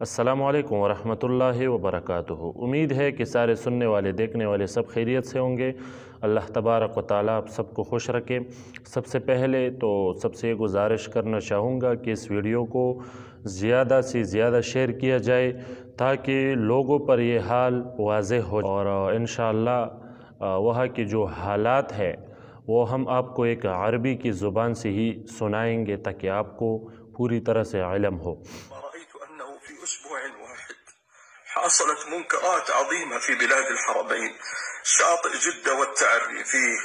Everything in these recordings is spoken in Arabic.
अस्सलामु अलैकुम वरहमतुल्लाहि वबरकातुहू। उम्मीद है कि सारे सुनने वाले देखने वाले सब खैरियत से होंगे। अल्लाह तबारक व तआला आप सबको खुश रखे। सबसे पहले तो सबसे ये गुजारिश करना चाहूँगा कि इस वीडियो को ज़्यादा से ज़्यादा शेयर किया जाए ताकि लोगों पर ये हाल वाज़ेह हो, और इंशाअल्लाह वहाँ की जो हालात है वो हम आपको एक अरबी की ज़ुबान से ही सुनाएंगे ताकि आपको पूरी तरह से इल्म हो। أسبوع واحد حصلت منكرات عظيمة في بلاد الحرمين، شاطئ جدة والتعري فيه،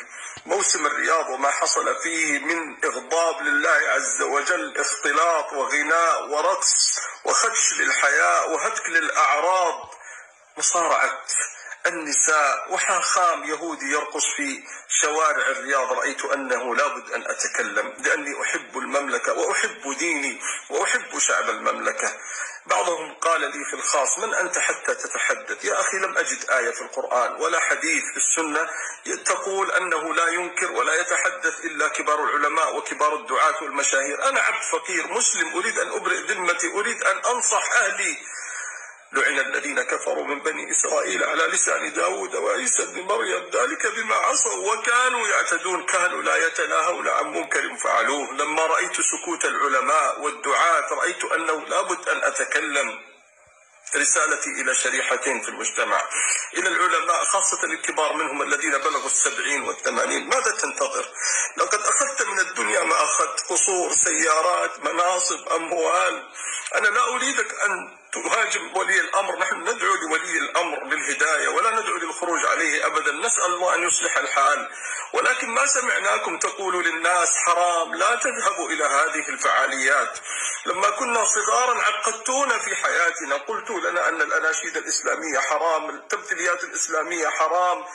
موسم الرياض وما حصل فيه من إغضاب لله عز وجل، اختلاط وغناء ورقص وخدش للحياة وهتك للأعراض، مصارعة النساء وحاخام يهودي يرقص في شوارع الرياض. رأيت أنه لابد أن أتكلم لأني أحب المملكة وأحب ديني وأحب شعب المملكة. بعضهم قال لي في الخاص: من أنت حتى تتحدث؟ يا أخي لم أجد آية في القرآن ولا حديث في السنة تقول أنه لا ينكر ولا يتحدث إلا كبار العلماء وكبار الدعاة والمشاهير. أنا عبد فقير مسلم أريد أن أبرئ ذمتي، أريد أن أنصح أهلي. لعن الذين كفروا من بني إسرائيل على لسان داود وعيسى بن مريم ذلك بما عصوا وكانوا يعتدون، كانوا لا يتناهون عن منكر فعلوه. لما رأيت سكوت العلماء والدعاة رأيت أنه لابد أن أتكلم. رسالتي إلى شريحتين في المجتمع، إلى العلماء خاصة الكبار منهم الذين بلغوا 70 و80: ماذا تنتظر؟ لقد أخذت من الدنيا ما أخذت، قصور، سيارات، مناصب، أموال. أنا لا أريدك أن تهاجم ولي الأمر، نحن ندعو لولي الأمر بالهداية ولا ندعو للخروج عليه أبدا، نسأل الله أن يصلح الحال، ولكن ما سمعناكم تقولوا للناس حرام لا تذهبوا إلى هذه الفعاليات. لما كنا صغارا عقدتونا في حياتنا، قلتوا لنا أن الأناشيد الإسلامية حرام، التمثيليات الإسلامية حرام.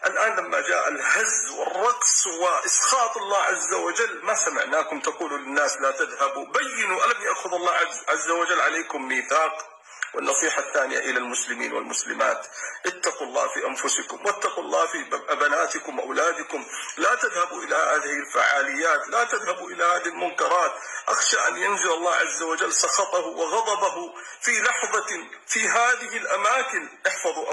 الآن لما جاء الهز والرقص وإسخاط الله عز وجل ما سمعناكم تقولوا للناس لا تذهبوا. بينوا، ألم يأخذ الله عز وجل عليكم ميثاق؟ والنصيحة الثانية إلى المسلمين والمسلمات: اتقوا الله في أنفسكم واتقوا الله في بناتكم وأولادكم، لا تذهبوا إلى هذه الفعاليات، لا تذهبوا إلى هذه المنكرات. أخشى أن ينزل الله عز وجل سخطه وغضبه في لحظة في هذه الأماكن. احفظوا